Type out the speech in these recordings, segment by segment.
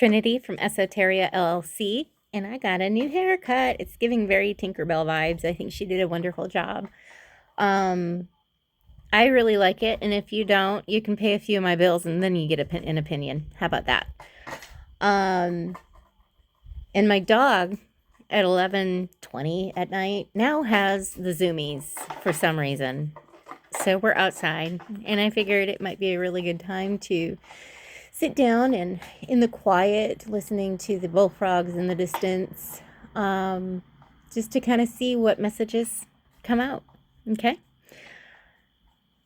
Trinity from Esoteria LLC, and I got a new haircut. It's giving very Tinkerbell vibes. I think she did a wonderful job. I really like it, and if you don't, you can pay a few of my bills, and then you get an opinion. How about that? And my dog at 11:20 at night now has the zoomies for some reason. So we're outside, and I figured it might be a really good time to sit down and in the quiet, listening to the bullfrogs in the distance, just to kind of see what messages come out. Okay?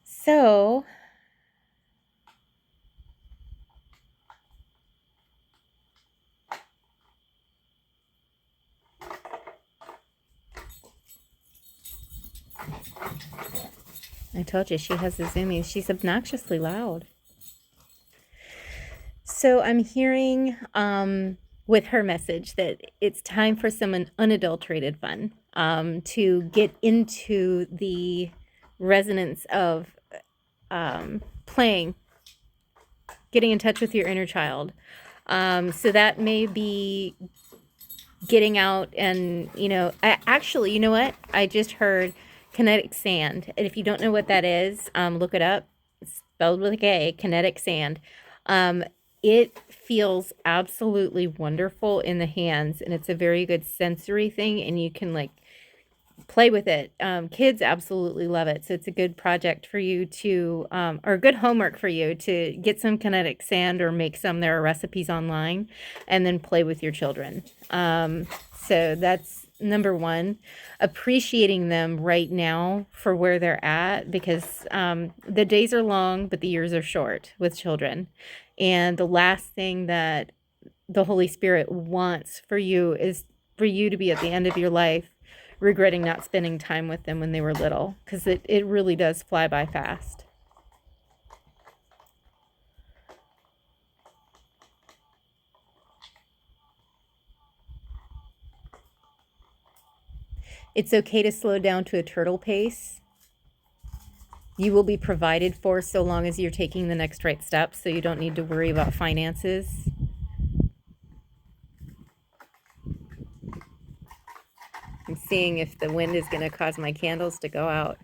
So, I told you she has the zoomies. She's obnoxiously loud. So I'm hearing with her message that it's time for some unadulterated fun, to get into the resonance of playing, getting in touch with your inner child. So that may be getting out and, actually, you know what? I just heard kinetic sand. And if you don't know what that is, look it up. It's spelled with a K, kinetic sand. It feels absolutely wonderful in the hands, and it's a very good sensory thing, and you can play with it. Kids absolutely love it. So it's a good project for you to, or good homework for you to get some kinetic sand or make some. There are recipes online, and then play with your children. So that's number one. Appreciating them right now for where they're at, because the days are long, but the years are short with children. And the last thing that the Holy Spirit wants for you is for you to be at the end of your life regretting not spending time with them when they were little, because it really does fly by fast. It's okay to slow down to a turtle pace. You will be provided for so long as you're taking the next right steps, so you don't need to worry about finances. I'm seeing if the wind is going to cause my candles to go out.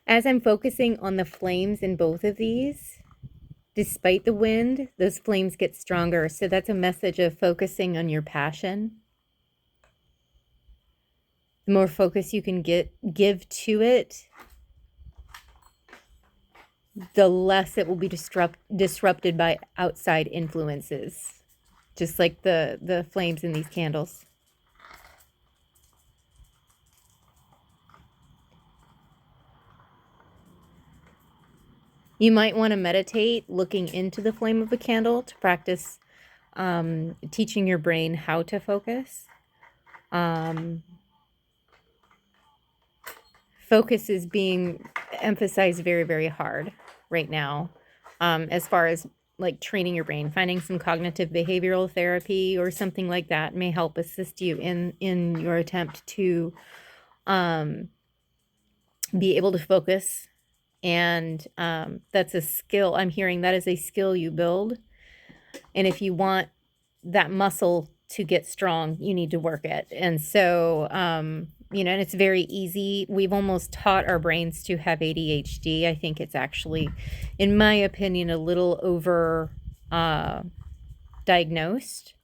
As I'm focusing on the flames in both of these, despite the wind, those flames get stronger. So that's a message of focusing on your passion. The more focus you can give to it, the less it will be disrupted by outside influences, just like the flames in these candles. You might want to meditate looking into the flame of a candle to practice teaching your brain how to focus. Focus is being emphasized very, very hard right now, as far as training your brain. Finding some cognitive behavioral therapy or something like that may help assist you in your attempt to be able to focus. And that's a skill. I'm hearing that is a skill you build. And if you want that muscle to get strong, you need to work it. And so, and it's very easy. We've almost taught our brains to have ADHD. I think it's actually, in my opinion, a little over diagnosed.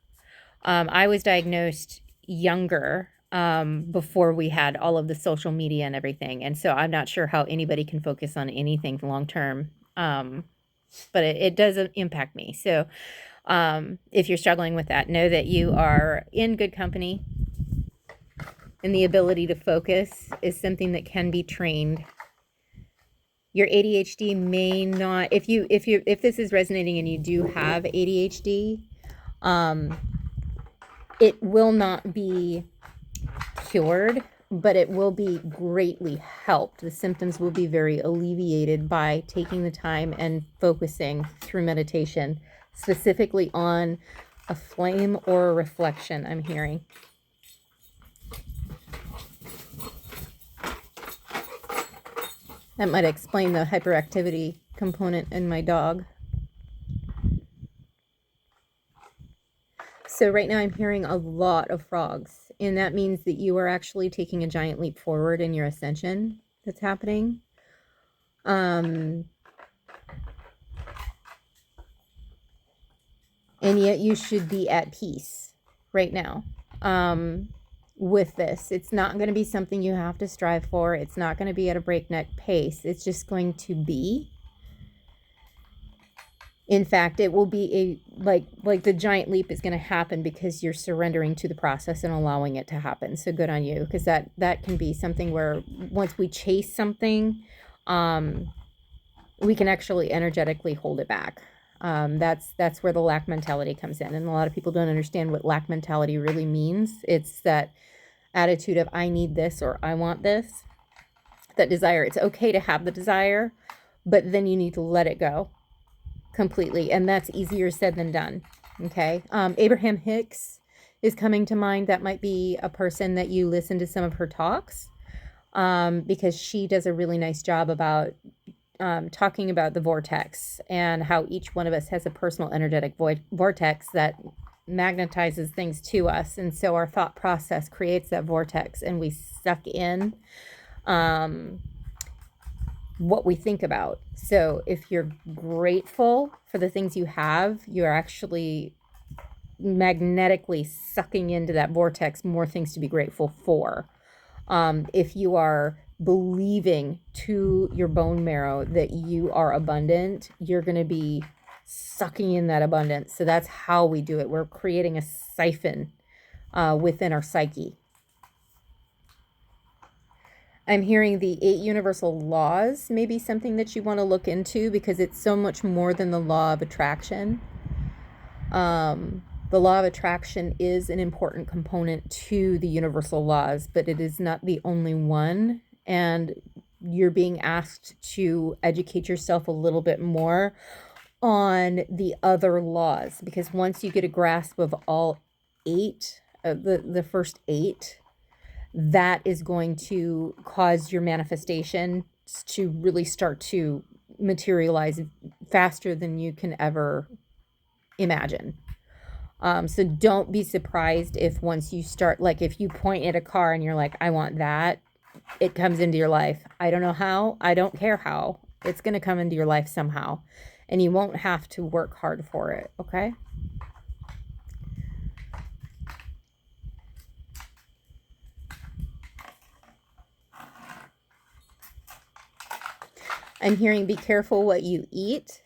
I was diagnosed younger, before we had all of the social media and everything. And so I'm not sure how anybody can focus on anything long term. But it does impact me. So if you're struggling with that, know that you are in good company. And the ability to focus is something that can be trained. Your ADHD may not, if this is resonating and you do have ADHD, it will not be cured, but it will be greatly helped. The symptoms will be very alleviated by taking the time and focusing through meditation, specifically on a flame or a reflection, I'm hearing. That might explain the hyperactivity component in my dog. So right now I'm hearing a lot of frogs, and that means that you are actually taking a giant leap forward in your ascension that's happening. And yet you should be at peace right now with this. It's not going to be something you have to strive for. It's not going to be at a breakneck pace. It's just going to be. In fact, it will be like the giant leap is going to happen because you're surrendering to the process and allowing it to happen. So good on you, because that can be something where once we chase something, we can actually energetically hold it back. That's where the lack mentality comes in, and a lot of people don't understand what lack mentality really means. It's that attitude of I need this or I want this, that desire. It's okay to have the desire, but then you need to let it go completely, and that's easier said than done. Okay. Abraham Hicks is coming to mind. That might be a person that you listen to some of her talks, because she does a really nice job about talking about the vortex and how each one of us has a personal energetic vortex that magnetizes things to us, and so our thought process creates that vortex, and we suck in what we think about. So if you're grateful for the things you have, you're actually magnetically sucking into that vortex more things to be grateful for. If you are believing to your bone marrow that you are abundant, you're going to be sucking in that abundance. So that's how we do it. We're creating a siphon within our psyche. I'm hearing the 8 universal laws may be something that you want to look into, because it's so much more than the law of attraction. The law of attraction is an important component to the universal laws, but it is not the only one. And you're being asked to educate yourself a little bit more on the other laws, because once you get a grasp of all 8, the first 8, that is going to cause your manifestation to really start to materialize faster than you can ever imagine. So don't be surprised if once you start, like if you point at a car and you're like, I want that, it comes into your life. I don't know how, I don't care how, it's going to come into your life somehow, and you won't have to work hard for it. Okay. I'm hearing be careful what you eat.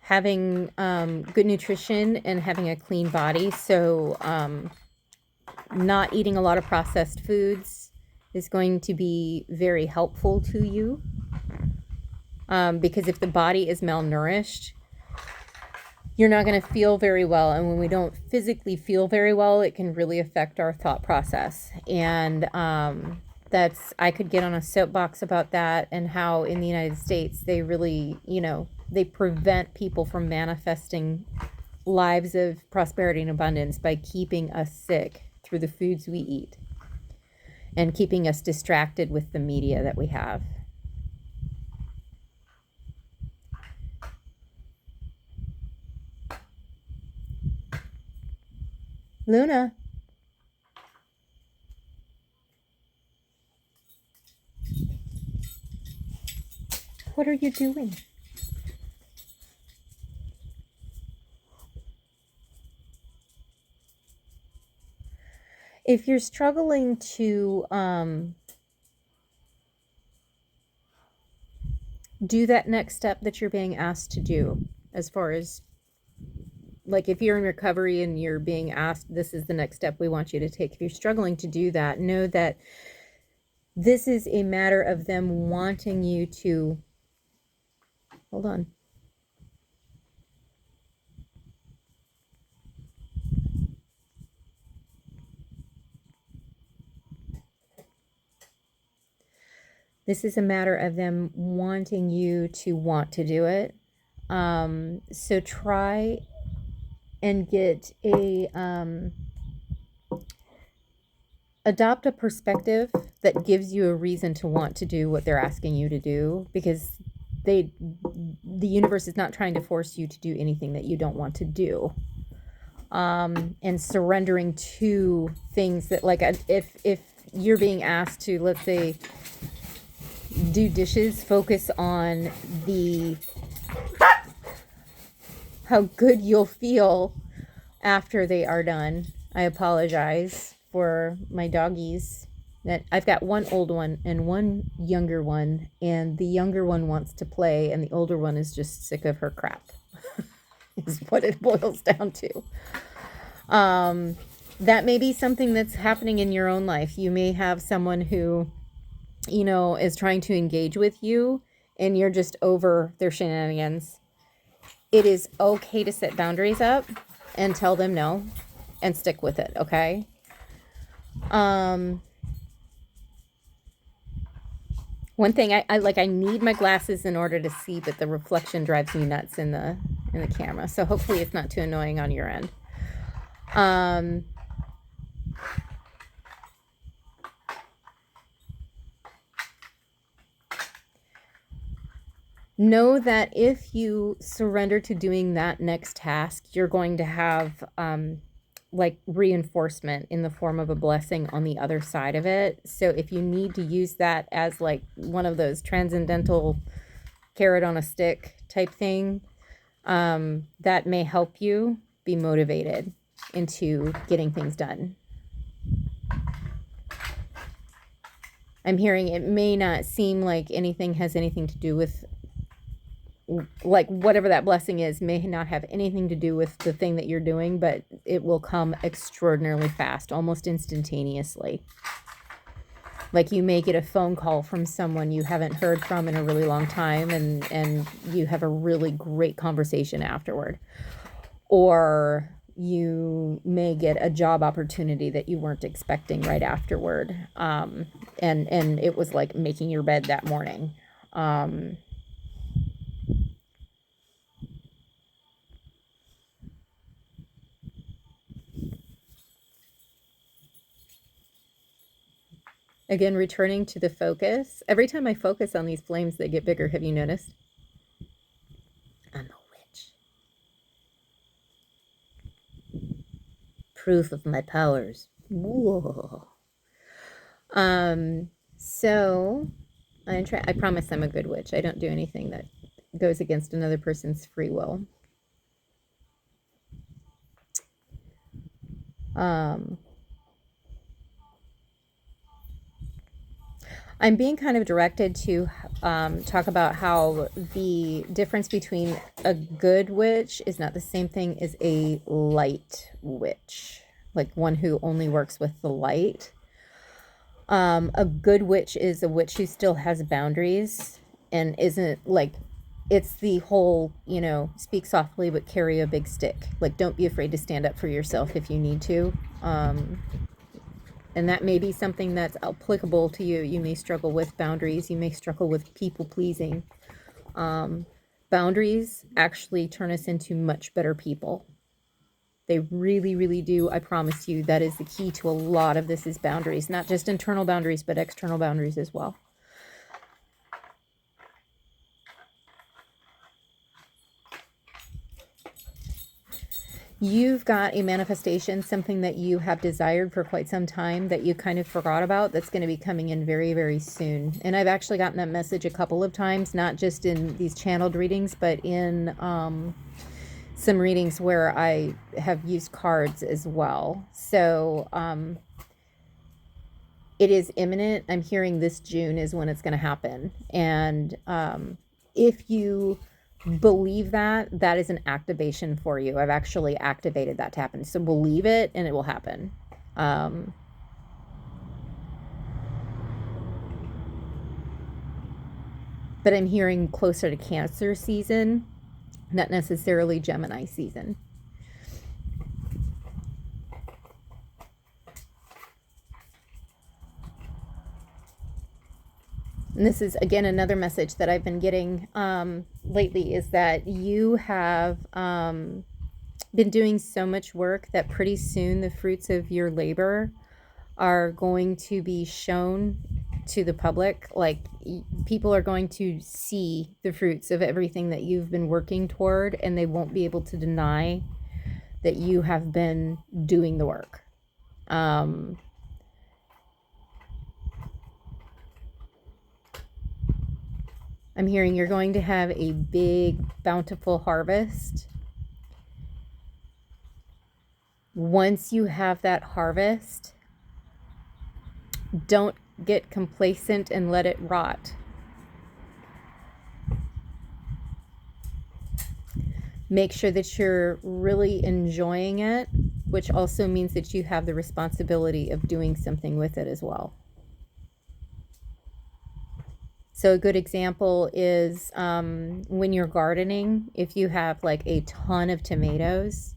Having good nutrition and having a clean body. So not eating a lot of processed foods is going to be very helpful to you. Because if the body is malnourished, you're not going to feel very well. And when we don't physically feel very well, it can really affect our thought process. And I could get on a soapbox about that, and how in the United States, they really, they prevent people from manifesting lives of prosperity and abundance by keeping us sick through the foods we eat and keeping us distracted with the media that we have. Luna. What are you doing? If you're struggling to do that next step that you're being asked to do, as far as like if you're in recovery and you're being asked, this is the next step we want you to take. If you're struggling to do that, know that this is a matter of them wanting you to, hold on. This is a matter of them wanting you to want to do it. So try and get adopt a perspective that gives you a reason to want to do what they're asking you to do, because the universe is not trying to force you to do anything that you don't want to do. And surrendering to things that, like, if you're being asked to, let's say, do dishes, focus on the how good you'll feel after they are done. I apologize for my doggies. That I've got one old one and one younger one, and the younger one wants to play and the older one is just sick of her crap. Is what it boils down to. That may be something that's happening in your own life. You may have someone who, is trying to engage with you and you're just over their shenanigans. It is okay to set boundaries up and tell them no and stick with it, okay? One thing I need my glasses in order to see, but the reflection drives me nuts in the camera. So hopefully it's not too annoying on your end. Know that if you surrender to doing that next task, you're going to have like reinforcement in the form of a blessing on the other side of it. So if you need to use that as like one of those transcendental carrot on a stick type thing, that may help you be motivated into getting things done. I'm hearing it may not seem like anything has anything to do with, like, whatever that blessing is may not have anything to do with the thing that you're doing, but it will come extraordinarily fast, almost instantaneously. Like, you may get a phone call from someone you haven't heard from in a really long time, and you have a really great conversation afterward. Or you may get a job opportunity that you weren't expecting right afterward. And it was like making your bed that morning. Again, returning to the focus. Every time I focus on these flames, they get bigger. Have you noticed? I'm a witch. Proof of my powers. Whoa. So I promise I'm a good witch. I don't do anything that goes against another person's free will. I'm being kind of directed to talk about how the difference between a good witch is not the same thing as a light witch, like one who only works with the light. A good witch is a witch who still has boundaries and isn't like, it's the whole, speak softly but carry a big stick. Like, don't be afraid to stand up for yourself if you need to. And that may be something that's applicable to you. You may struggle with boundaries. You may struggle with people pleasing. Boundaries actually turn us into much better people. They really, really do. I promise you, that is the key to a lot of this, is boundaries. Not just internal boundaries, but external boundaries as well. You've got a manifestation, something that you have desired for quite some time that you kind of forgot about, that's going to be coming in very, very soon. And I've actually gotten that message a couple of times, not just in these channeled readings, but in some readings where I have used cards as well. So it is imminent. I'm hearing this June is when it's going to happen. And if you believe that, that is an activation for you. I've actually activated that to happen. So believe it and it will happen. But I'm hearing closer to Cancer season, not necessarily Gemini season. And this is, again, another message that I've been getting lately, is that you have been doing so much work that pretty soon the fruits of your labor are going to be shown to the public. Like, people are going to see the fruits of everything that you've been working toward, and they won't be able to deny that you have been doing the work. Um, I'm hearing you're going to have a big, bountiful harvest. Once you have that harvest, don't get complacent and let it rot. Make sure that you're really enjoying it, which also means that you have the responsibility of doing something with it as well. So a good example is when you're gardening, if you have like a ton of tomatoes,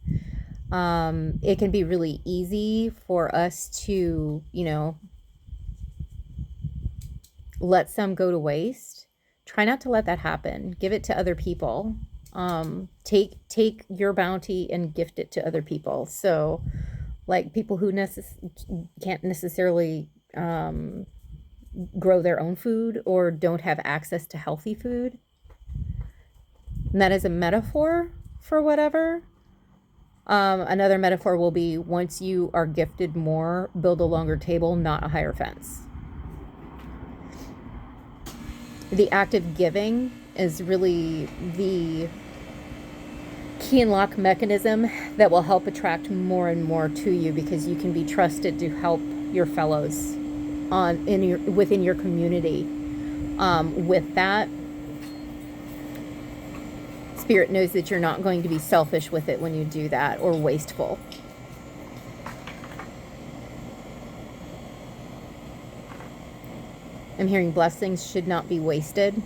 it can be really easy for us to, let some go to waste. Try not to let that happen. Give it to other people. Take your bounty and gift it to other people. So, like people who can't necessarily grow their own food or don't have access to healthy food. And that is a metaphor for whatever. Another metaphor will be, once you are gifted more, build a longer table, not a higher fence. The act of giving is really the key and lock mechanism that will help attract more and more to you, because you can be trusted to help your fellows within your community. With that, Spirit knows that you're not going to be selfish with it when you do that, or wasteful. I'm hearing blessings should not be wasted.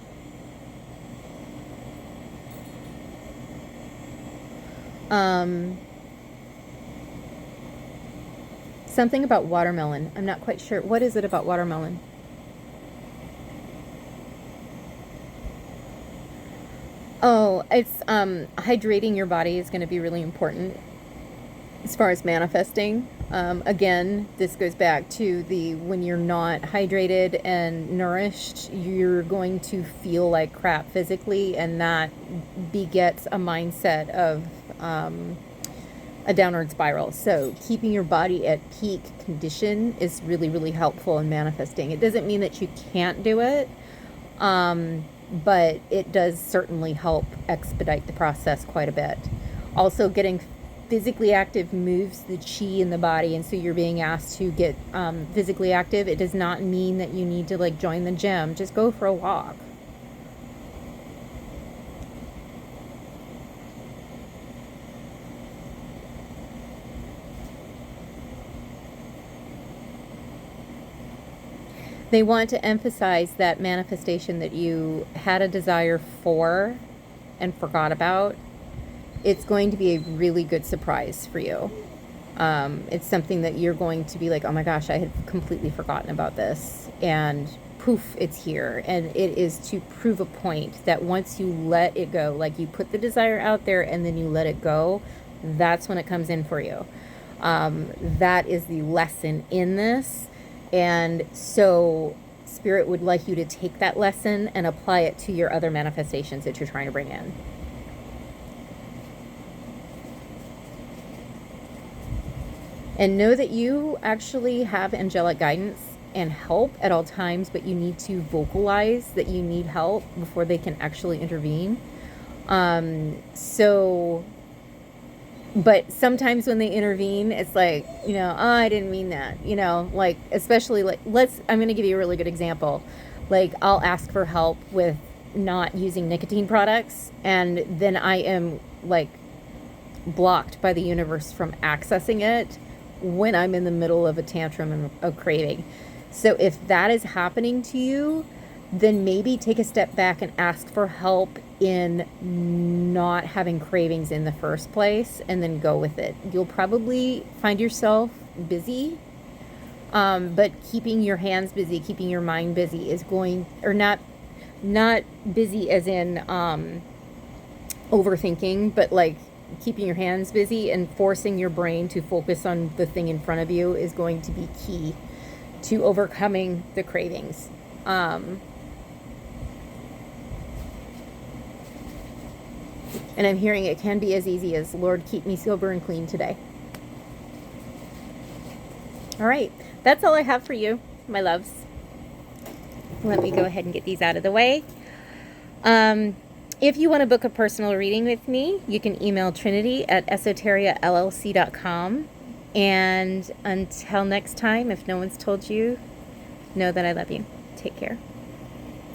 Something about watermelon. I'm not quite sure. What is it about watermelon? Oh, it's hydrating your body is going to be really important as far as manifesting. Again, this goes back to when you're not hydrated and nourished, you're going to feel like crap physically, and that begets a mindset of a downward spiral. So keeping your body at peak condition is really, really helpful in manifesting. It doesn't mean that you can't do it, but it does certainly help expedite the process quite a bit. Also, getting physically active moves the chi in the body, and so you're being asked to get physically active. It does not mean that you need to join the gym. Just go for a walk. They want to emphasize that manifestation that you had a desire for and forgot about. It's going to be a really good surprise for you. It's something that you're going to be like, oh my gosh, I had completely forgotten about this. And poof, it's here. And it is to prove a point that once you let it go, like you put the desire out there and then you let it go, that's when it comes in for you. That is the lesson in this. And so Spirit would like you to take that lesson and apply it to your other manifestations that you're trying to bring in. And know that you actually have angelic guidance and help at all times, but you need to vocalize that you need help before they can actually intervene. But sometimes when they intervene, it's like, oh, I didn't mean that, especially I'm going to give you a really good example. Like, I'll ask for help with not using nicotine products, and then I am blocked by the universe from accessing it when I'm in the middle of a tantrum and a craving. So if that is happening to you, then maybe take a step back and ask for help in not having cravings in the first place, and then go with it. You'll probably find yourself busy, but keeping your hands busy, keeping your mind busy is not busy as in overthinking, but keeping your hands busy and forcing your brain to focus on the thing in front of you is going to be key to overcoming the cravings. And I'm hearing it can be as easy as, Lord, keep me sober and clean today. All right, that's all I have for you, my loves. Let me go ahead and get these out of the way. If you want to book a personal reading with me, you can email trinity@esoteriallc.com. And until next time, if no one's told you, know that I love you. Take care.